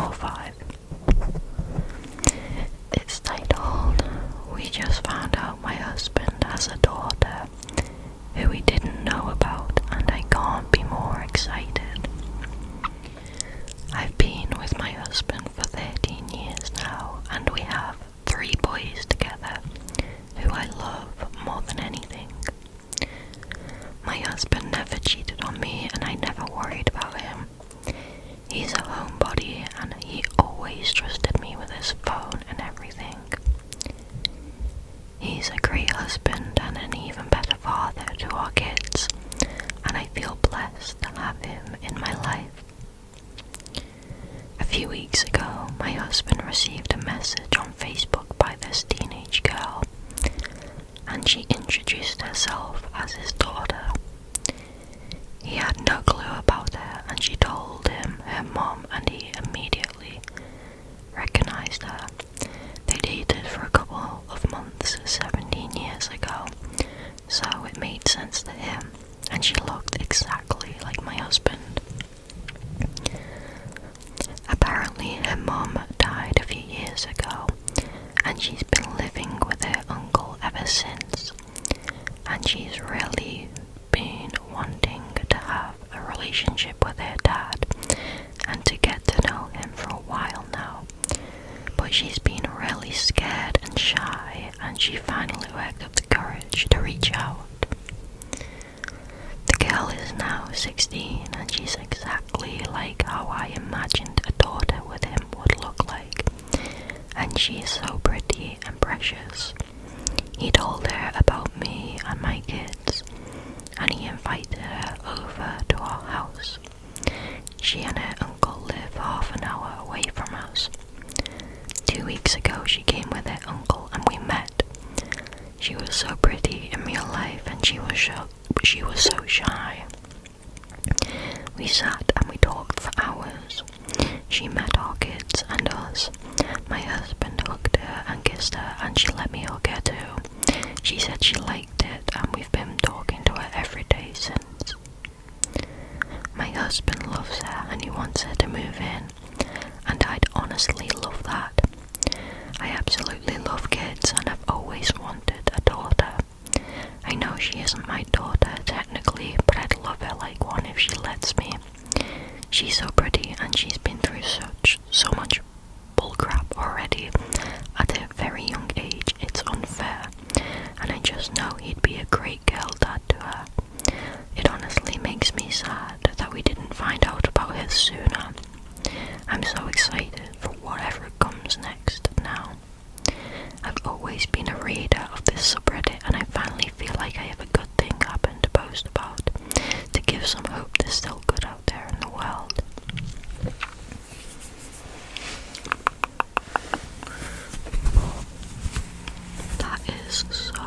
or 5. It's titled, "We just found out my husband has a daughter who we didn't know about, and I can't be more excited." I've been with my husband for 13 years now, and we have 3 boys together who I love more than anything. My husband never cheated on me, and I never worried about him. He's a homebody, and he always trusted me with his phone and everything. He's a great husband and an even better father to our kids, and I feel blessed to have him in my life. A few weeks ago, my husband received a message on Facebook by this teenage girl, and she introduced herself as his daughter. He had no clue about her, and she told him her mom, and he immediately recognized her. They dated for a couple of months 17 years ago, so it made sense to him, and she looked exactly like my husband. Apparently her mom died a few years ago, and she's been living with her uncle ever since, and she's really been wanting to have a relationship with her dad and to get to know him for a while now, but she's been really scared and shy, and she finally worked up the courage to reach out. The girl is now 16, and she's exactly like how I imagined a daughter with him would look like, and she is so pretty and precious. He told her about me and my kids, and he invited her over to our house. She and her uncle live half an hour away from us. 2 weeks ago she came with her uncle and we met. She was so pretty in real life, and she was so shy. We sat and we talked for hours. She met our kids and us. My husband hugged her and kissed her, and she let me hug her too. She said she liked it, and we've been talking to her every day since. My husband loves her, and he wants her to move in, and I'd honestly love that. I absolutely love kids, and I've always wanted a daughter. I know she isn't my daughter technically, but I'd love her like one if she lets me. She's so pretty, and she's been through so much bullcrap already at a very young age. It's unfair, and I just know he'd be a great girl dad to her. It honestly makes me sad that we didn't find out about it sooner. I'm so excited for whatever comes next now. I've always been a reader of this subreddit, and I finally feel like I have a good thing happen to post about, to give some hope there's still good out there in the world. That is so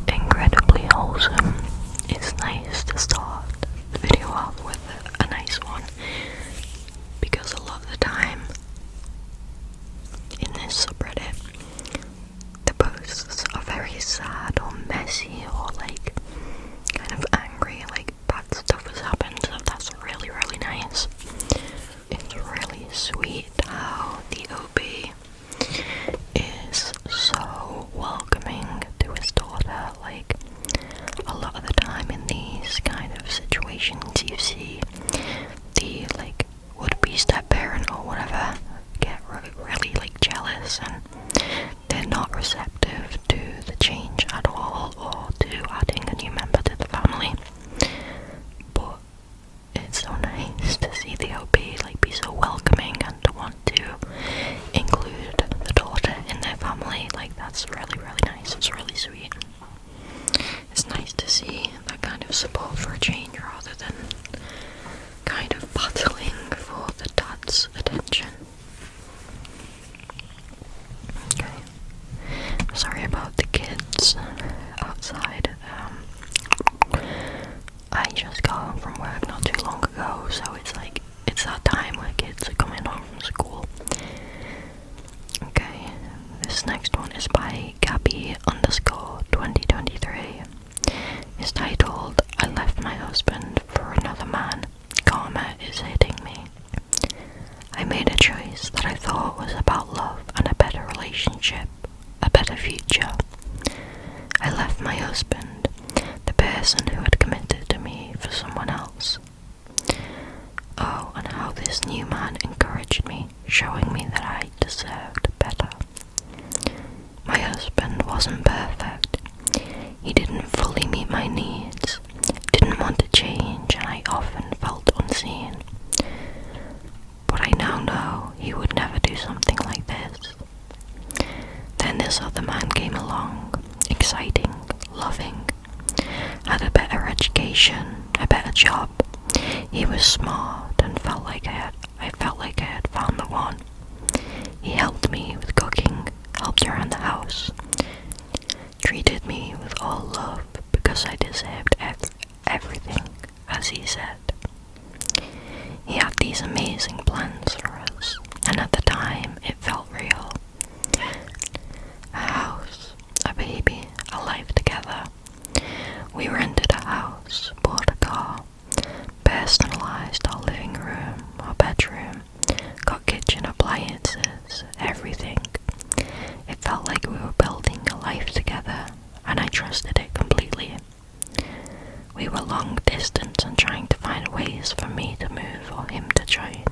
incredibly wholesome. It's nice to start the video off with a nice one, because a lot of the time in this subreddit the posts are very sad or thought was about love and a better relationship, a better future. I left my husband, the person who had committed to me, for someone else. Oh, and how this new man encouraged me, showing me that I deserved better. My husband wasn't perfect. He didn't fully meet my needs, didn't want to change, and I often felt unseen. But I now know he would never do something like this. Then this other man came along, exciting, loving, had a better education, a better job. He was smart and I felt like I had found the one. He helped me with cooking, helped around the house, treated me with all love because I deserved everything, as he said. He had these amazing plans for us, and at the time it felt real. A house, a baby, a life together. We rented a house, bought a car, personalized our living room, our bedroom, got kitchen appliances, everything. It felt like we were building a life together, and I trusted it completely. We were long distance and trying to find ways for me to move or him to join.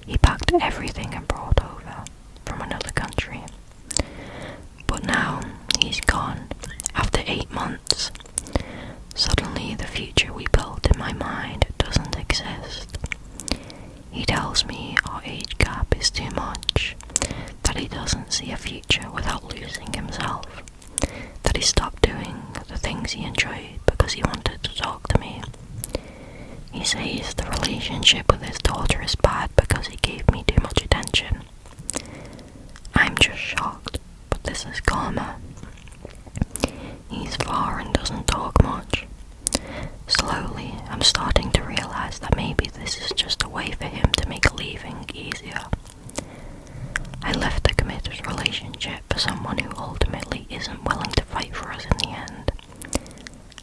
He packed everything and brought over from another country. But now he's gone after 8 months. Suddenly the future we built in my mind doesn't exist. He tells me our age gap is too much, that he doesn't see a future without losing himself, that he stopped doing the things he enjoyed because he wanted to talk to me. He says the relationship with his daughter is bad because he gave me too much attention. I'm just shocked, but this is karma. He's far and doesn't talk much. Slowly, I'm starting to realize that maybe this is just a way for him to make leaving easier. I left a committed relationship for someone who ultimately isn't willing to fight for us in the end.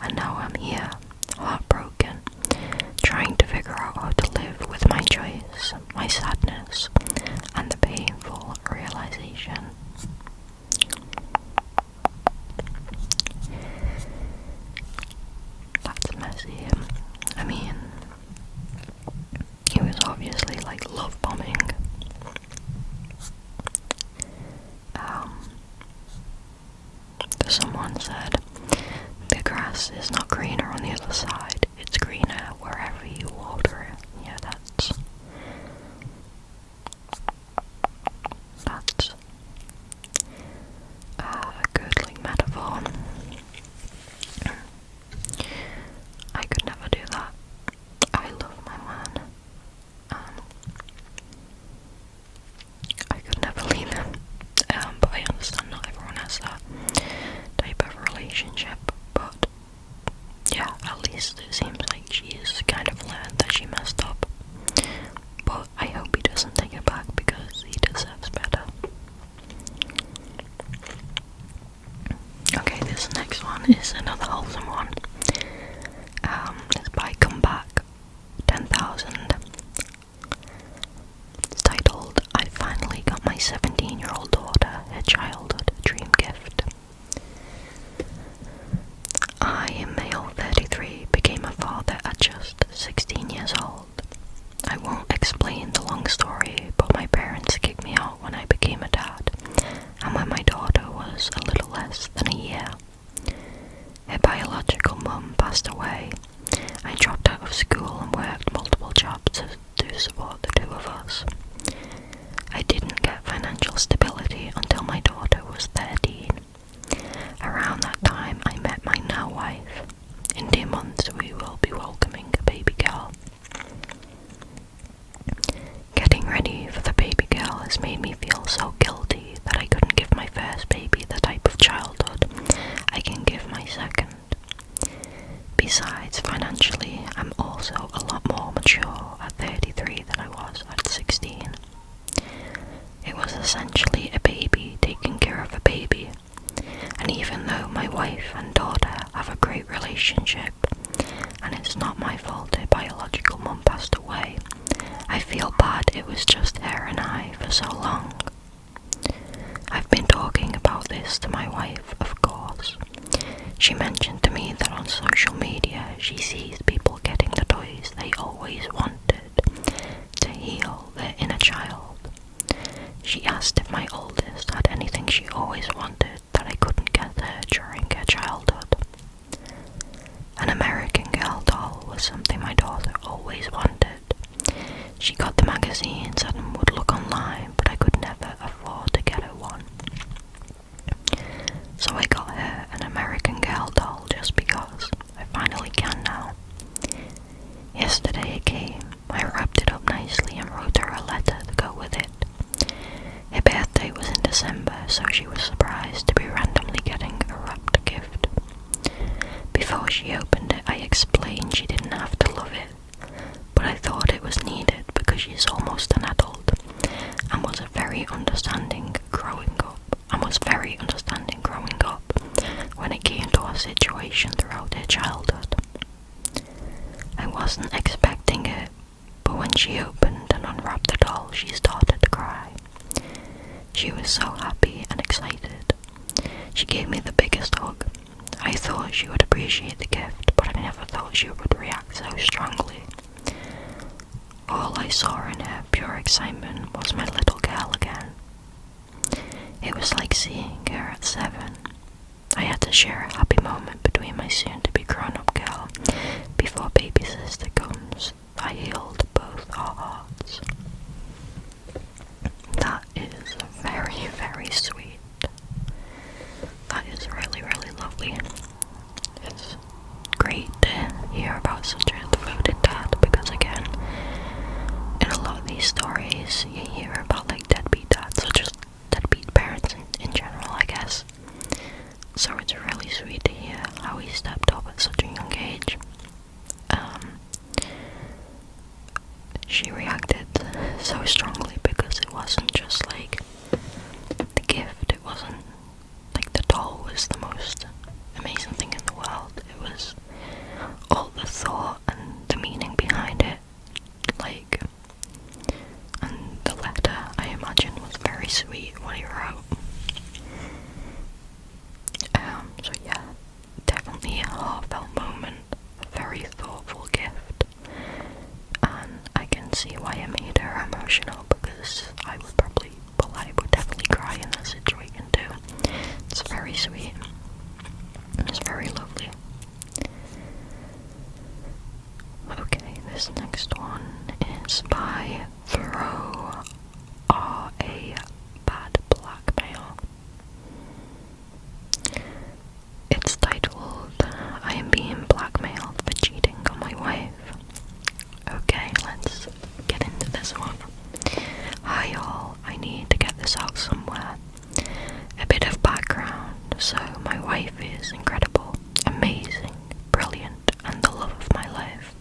And now I'm here, heartbroken, trying to figure out how to live with my choice, my sadness, and the painful realization. That's messy. I mean, he was obviously like love bombing. Someone said, the grass is not greener on the other side, it's greener wherever you water it. Yeah, that's a good like metaphor. I could never do that. I love my man. I could never leave him. But I understand not everyone has that type of relationship. But yeah, at least it seems like she's kind of learned that she messed up. But I hope he doesn't take it back because he deserves better. Okay, this next one is another wholesome one. It's by Comeback 10,000. It's titled, I finally got my 17-year-old daughter her childhood dream gift. I, male 33, became a father at just 16 years old. I won't explain the long story, but my parents kicked me out when I became a dad, and when my daughter was a little less than a year. Her biological mum passed away. I dropped out of school and worked multiple jobs to support the two of us. I didn't get financial stability until my daughter was 13. Around that time, I met my now wife. In 2 months, we will be welcoming a baby girl. Getting ready for the baby girl has made me feel so guilty that I couldn't give my first baby the type of childhood I can give my second. Besides, financially, I'm also a lot more mature at 33 than I was at 16. It was essentially a baby taking care of a baby, and even though my wife and daughter have a great relationship, and it's not my fault her biological mum passed away, I feel feel bad it was just her and I for so long. I've been talking about this to my wife, of course. She mentioned to me that on social media she sees people getting the toys they always wanted to heal their inner child. She asked if my oldest had anything she always wanted that I couldn't get her during her childhood. An American Girl doll was something my daughter always wanted. She got the magazines and would look online, but I could never afford to get her one. So I got her an American Girl doll just because I finally can now. Yesterday it came. I wrapped it up nicely and wrote her a letter to go with it. Her birthday was in December, so she was surprised to be randomly getting a wrapped gift. Before she opened it, I explained she didn't have to love it, but I thought it was needed because she's almost an adult and was very understanding growing up when it came to our situation throughout her childhood. I wasn't expecting it, but when she opened and unwrapped the doll, she started to cry. She was so happy and excited. She gave me the biggest hug. I thought she would appreciate the gift, but I never thought she would react so strongly. All I saw in her pure excitement was my little girl again. It was like seeing her at 7. I had to share a happy moment between my soon-to-be grown-up girl before baby sister comes. I healed both our hearts. That is very, very sweet. That is really, really lovely. It's great to hear about such a devoted dad because, again, in a lot of these stories you hear about like deadbeat dads or just deadbeat parents in general, I guess. So it's really sweet to hear how he stepped up at such a young age. She reacted so strongly because it wasn't just like the gift, it wasn't like the doll was the most amazing thing in the world. It was all the thought and the meaning behind it, like, and the letter, I imagine, was very sweet what he wrote. So yeah, definitely a heartfelt moment, a very thoughtful gift, and I can see why it made her emotional because I would definitely cry in that situation too. It's very sweet. It's very lovely. Okay, this next one is by Throw R.A. Bad Blackmail. It's titled, I am being blackmailed for cheating on my wife. Okay, let's get into this one. Hi y'all, I need to get this out somewhere. A bit of background. So my wife is incredible, amazing, brilliant, and the love of my life.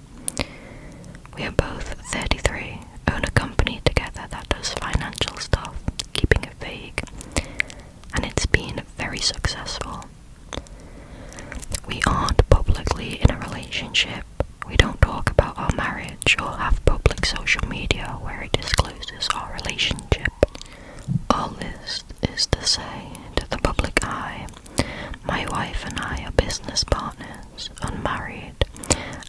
We are both 33, own a company together that does financial stuff, keeping it vague, and it's been very successful. We aren't publicly in a relationship. We don't talk about our marriage or have public social media where it discloses our relationship. All this is to say, to the public eye, my wife and I are business partners, unmarried,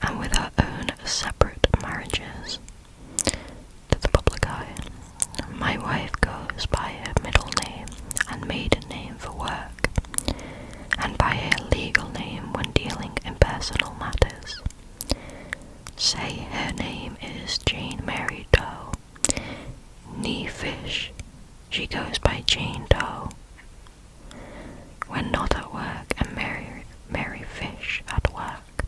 and with our own separate marriages. To the public eye, my wife goes by her middle name and maiden name for work, and by her legal name when dealing in personal matters. Say her name is Jane Mary Doe. Knee Fish, she goes by Jane Doe. When not at work, and Mary Fish at work.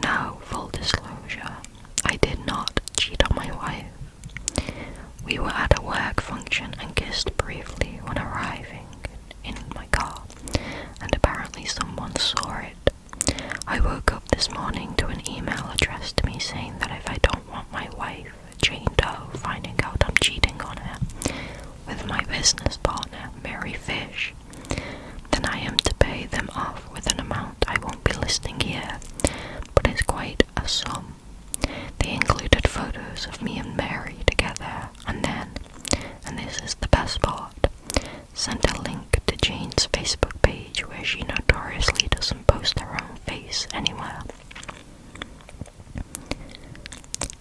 Now, full disclosure, I did not cheat on my wife. We were at a work function and kissed briefly when arriving in my car, and apparently someone saw it. I woke up this morning to an email addressed to me saying that if I don't want my wife, Jane Doe, finding out I'm cheating on her, me and Mary together, and then, and this is the best part, sent a link to Jane's Facebook page where she notoriously doesn't post her own face anywhere.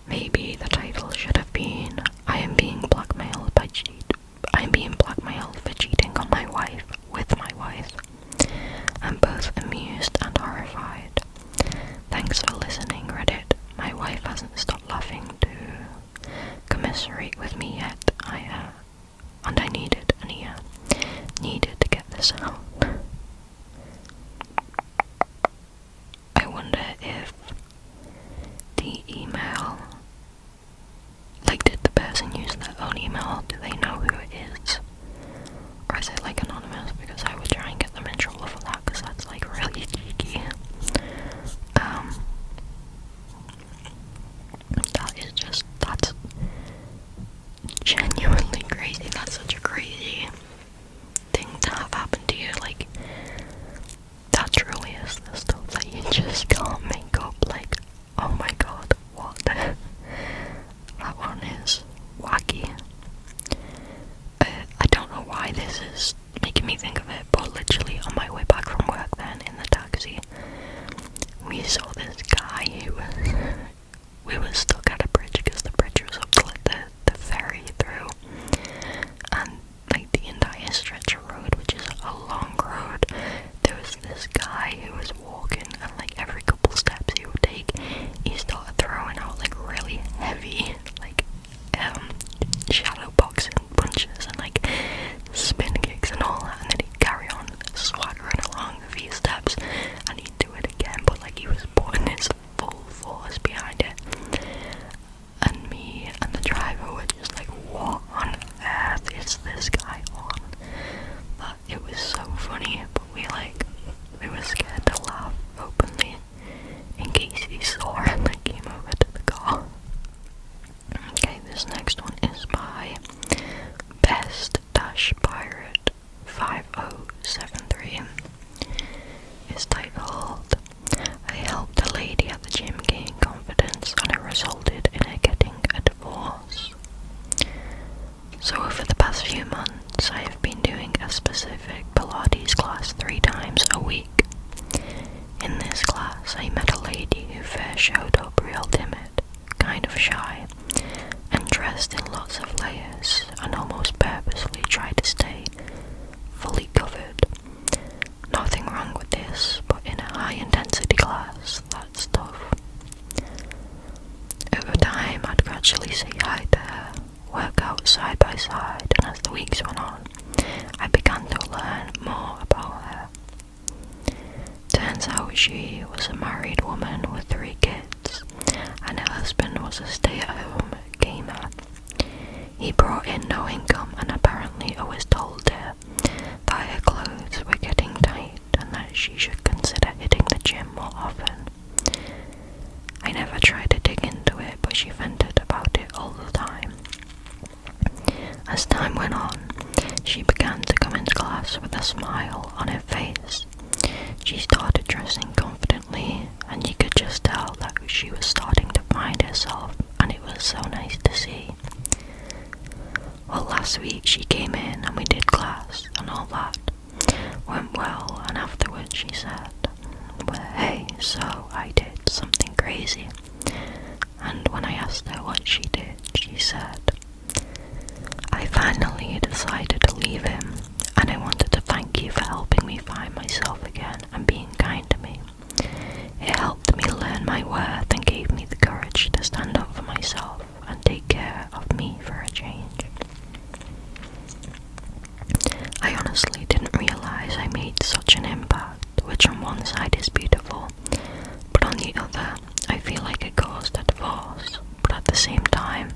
Maybe the title should have been, I am being blackmailed for cheating on my wife with my wife. I'm both amused and horrified. Thanks for listening, Reddit. My wife hasn't stopped laughing to commiserate with me yet. And I needed an ear. Needed to get this out. I wonder if the email, like, did the person use their own email? Do they know who it is? Or is it like anonymous? Because I would try and get them in trouble for that, because that's like really cheeky. That's genuinely crazy. That's such a crazy thing to have happen to you. Like, that truly is the stuff that you just can't make up. Like, oh my god, what? That one is wacky. I don't know why this is making me think of it, but literally on my way back from work then, in the taxi, we saw this guy who we were stuck at a bridge because the bridge was up to like the ferry through, and like the entire stretch of road, which is a long road, there was this guy who was walking, and like every couple steps he would take, he started throwing out like really heavy like shadow boxing punches and like spin kicks and all that, and then he'd carry on swaggering along a few steps and he'd do it again, but like he was putting his full force behind it, and me and the driver were just like, what on earth is this guy on? But it was so funny, but we were scared to laugh openly in case he saw and like came over to the car. Okay, this next one is by Best-Pirate 5073. It's titled, I helped a lady at the gym gain confidence and it resulted in her getting a divorce. So over the past few months, I have been doing a specific Pilates class 3 times a week. In this class, I met a lady who first showed up real timid, kind of shy, and dressed in lots of layers, and almost purposely tried to stay fully covered. Nothing wrong with this, but in a high-intensity class, that's tough. Over time, I'd gradually say hi to her, work out side by side, and as the weeks went on, I began to learn more about her. Turns out she was a married woman with 3 kids, and her husband was a stay-at-home gamer. He brought in no income and apparently always told her that her clothes were getting tight and that she should consider hitting the gym more often. I never tried to dig into it, but she vented about it all the time. As time went on, she began to come into class with a smile on her face. She started dressing confidently, and you could just tell that she was starting to find herself, and it was so nice to see. Well, last week she came in and we did class, and all that went well, and afterwards she said, well, hey, so I did something crazy. And when I asked her what she did, she said, I finally decided to leave him, and I wanted to thank you for helping me find myself again and being kind to me. It helped me learn my worth and gave me the courage to stand up for myself and take care of me for a change. I honestly didn't realize I made such an impact, which on one side is beautiful, but on the other, I feel like it caused a divorce, but at the same time,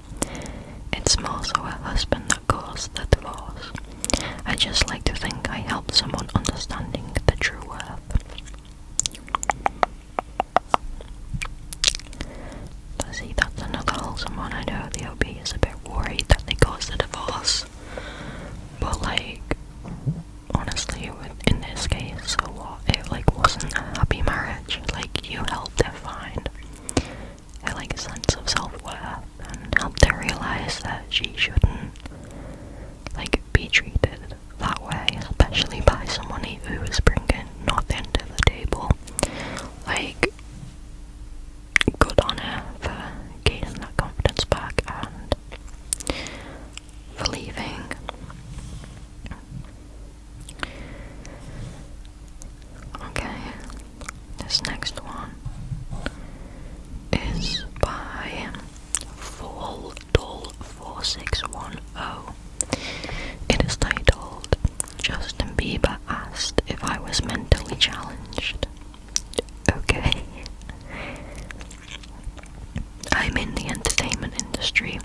it's more so her husband that caused the divorce. I just like to think I helped someone understanding the true worth. See, that's another wholesome one. I know the OB is a bit worried that they caused a divorce, but like, honestly, in this case, so what? It like wasn't a happy marriage. Like, you helped her find a like sense of self-worth and helped her she shouldn't like be treated that way, especially by someone who is bringing nothing to the table. Like, good on her for gaining that confidence back and for leaving. Okay, this next one is by Full Dull 4610. It is titled, Justin Bieber asked if I was mentally challenged. Okay. I'm in the entertainment industry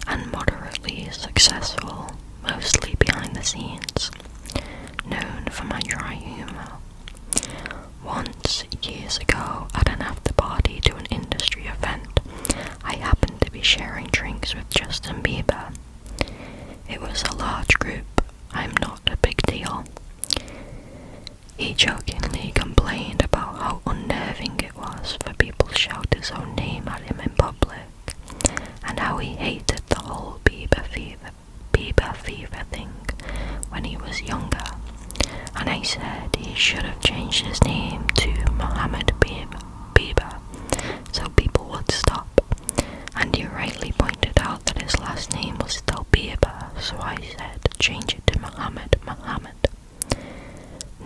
and moderately successful, mostly behind the scenes, known for my dry humour. Once, years ago, at an after party to an industry event, I happened to be sharing drinks with Justin Bieber. It was a large group. I'm not a big deal. He jokingly complained about how unnerving it was for people to shout his own name at him in public, and how he hated the whole Bieber fever thing when he was younger. And I said he should have changed his name to Mohammed Bieber so people would stop. And he rightly pointed out that his last name was still Bieber, so I said change it to Mohammed.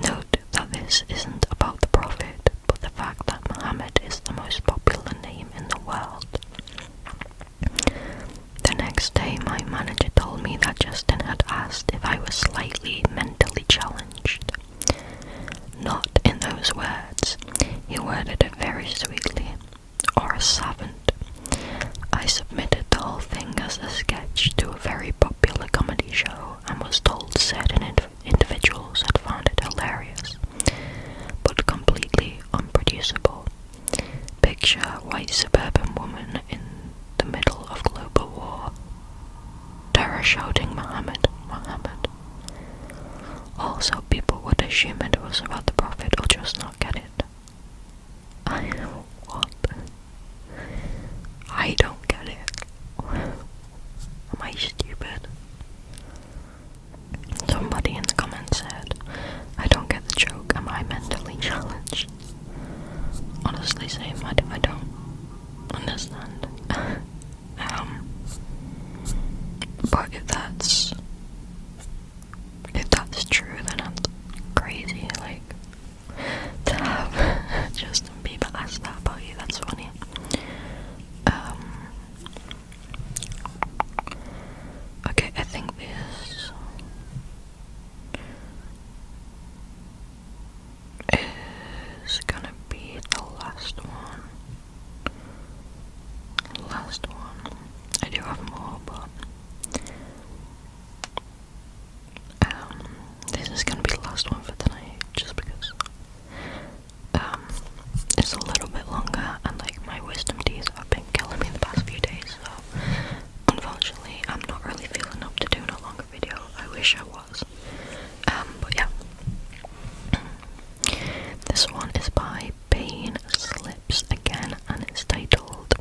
Note that this isn't about the prophet, but the fact that Mohammed is the most popular name in the world. The next day, my manager told me that Justin had asked if I was slightly mentally challenged. Not in those words. He worded it very sweetly. Or a savant. I submitted the whole thing as a sketch to a very popular comedy show and was told certain individuals had found it hilarious, but completely unproducible. Picture white suburban woman in the middle of global war. Terror shouting Mohammed. Also, people would assume it was about the prophet or just not get it. What? I don't get it. Am I stupid? Somebody in the comments said, I don't get the joke, am I mentally challenged? Honestly, same, I don't understand. But if that's true, then that's crazy, like, to have Justin Bieber ask that about you, that's funny. Okay, I think this is gonna be the last one. I do have more, but this is gonna be the last one for tonight, just because it's a little bit longer, and like my wisdom teeth have been killing me the past few days, so unfortunately I'm not really feeling up to doing a longer video. I wish I was. But yeah. This one is by Pain Slips again, and it's titled,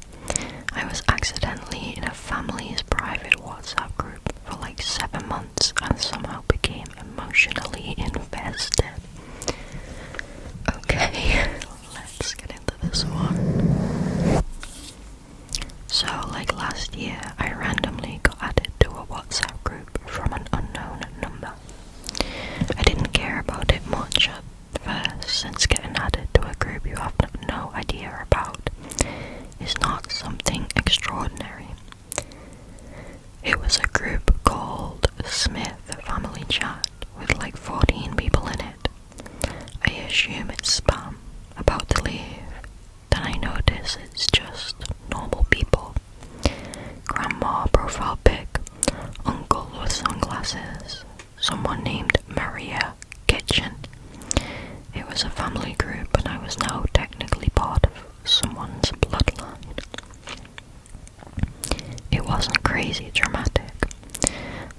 I was accidentally in a family's private WhatsApp group for like 7 months and somehow became emotionally invested. Okay, let's get into this one. So, like last year, I randomly got added to a WhatsApp group from an unknown number. I didn't care about it much at first, since getting added to a group you have no idea about is not something extraordinary. It was a group called Smith Family Chat with like 14 people in it. I assume it's spam, about to leave. Then I notice it's just normal people. Grandma profile pic, uncle with sunglasses, someone named Maria Kitchen. It was a family group and I was now technically part of someone's bloodline. It wasn't crazy dramatic.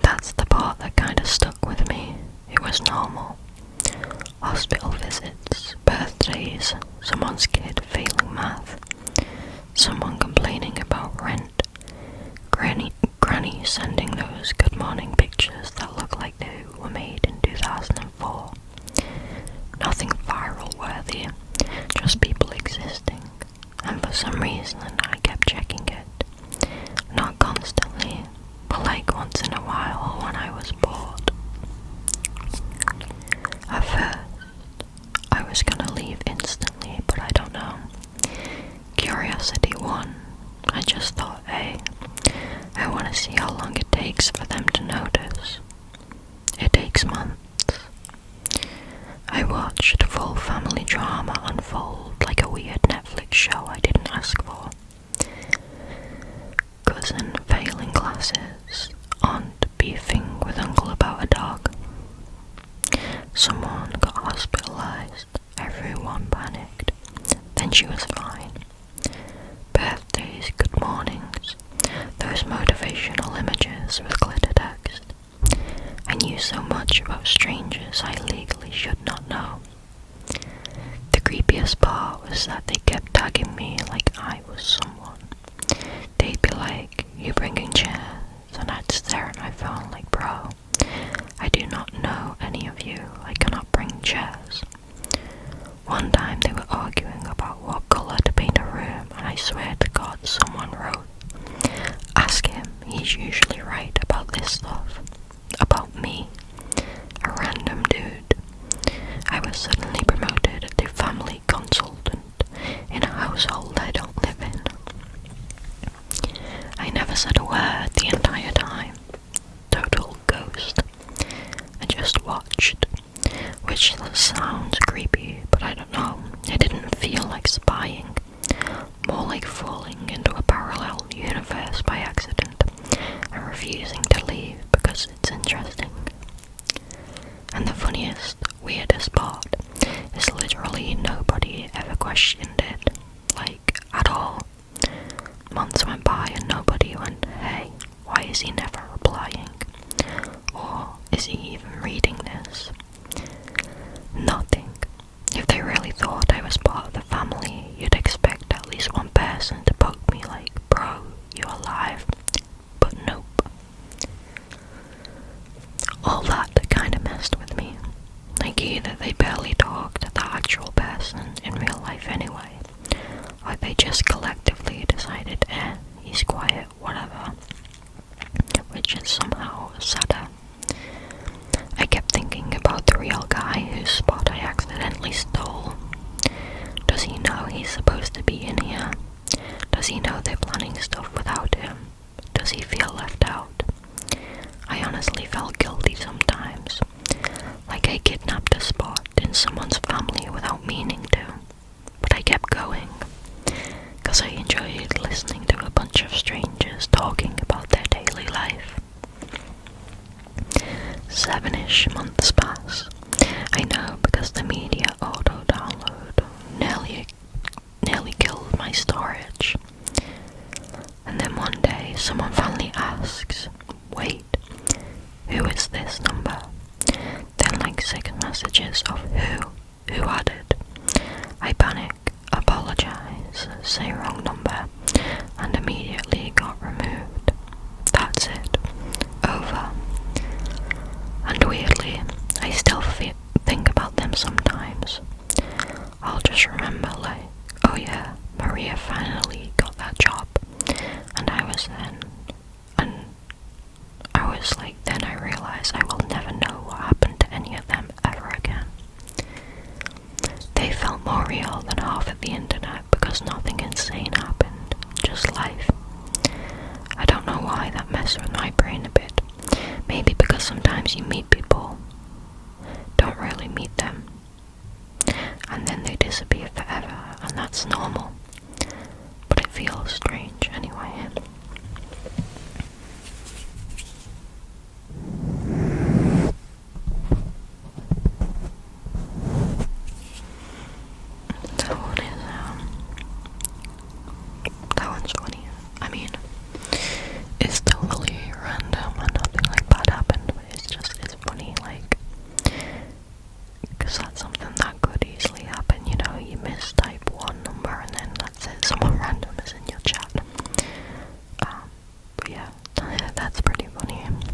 That's the part that kinda stuck with me. It was normal. Hospital visits, birthdays, someone's kid failing math, someone complaining about rent, granny sending those good morning pictures that look like they were made in 2004. Nothing viral worthy, just people existing, and for some reason I kept checking it. Not constantly, but like once in a while when I was bored. At first, I was gonna leave instantly, but I don't know. Curiosity won. I just thought, hey, I want to see how long it takes for them to notice. It takes months. I watched full family drama unfold like a weird Netflix show I didn't ask for. Cousin failing classes, aunt beefing with uncle about a dog. Someone got hospitalized, everyone panicked, then she was fine. Birthdays, good mornings, those motivational images with glitter text. I knew so much about strangers I legally should not know. The creepiest part was that they kept tagging me like I was someone. They'd be like, "You bringing chairs?" And I'd stare at my phone like, "Bro, I do not know any of you. I cannot bring chairs." One time they were arguing about what colour to paint a room, and I swear to God someone wrote, "Ask him, he's usually right about this stuff." About me, a random dude. I was suddenly promoted to family consultant in a household I don't live in. I never said a word the entire time. Total ghost. I just watched, which sounds creepy, but I don't know. It didn't feel like spying, more like falling into a parallel universe by accident and refusing to leave because it's interesting. And the funniest, weirdest part is literally nobody ever questioned it, like, at all. Months went by and nobody went, "Hey, why is he never replying?" Or, "Is he even reading this?" Nothing. If they really thought I was part of the family, you'd expect at least one person to poke me like, "Bro, you alive?" But nope. All that kinda messed with me. Like either they barely talked to the actual person in real life anyway, or they just collectively decided, he's quiet, whatever. Which is somehow sadder. I kept thinking about the real guy whose spot I accidentally stole. Does he know he's supposed to be in here? Does he know they're planning stuff without him? Does he feel left out? I honestly felt guilty sometimes, like I kidnapped a spot in someone's family without meaning to. But I kept going, because I enjoyed listening to a bunch of strangers talking about their daily life. 7-ish months pass. I know because the media auto-download nearly killed my storage. And then one day someone finally asks, "Wait, who is this number?" Then like 6 messages of who added. I panic, apologize, say wrong number, and immediately got removed. That's it. Over. And weirdly, I still think about them sometimes. I'll just remember like, oh yeah, Maria finally got that job. And I was like, then I realized I will never know what happened to any of them ever again. They felt more real than half of the internet because nothing insane happened, just life. I don't know why that messed with my brain a bit. Maybe because sometimes you meet people, don't really meet them, and then they disappear forever, and that's normal. But it feels strange anyway. That one's funny. I mean, it's totally random and nothing like bad happened, but it's funny, like, because that's something that could easily happen, you know, you mistype one number and then that's it, someone random is in your chat. That's pretty funny.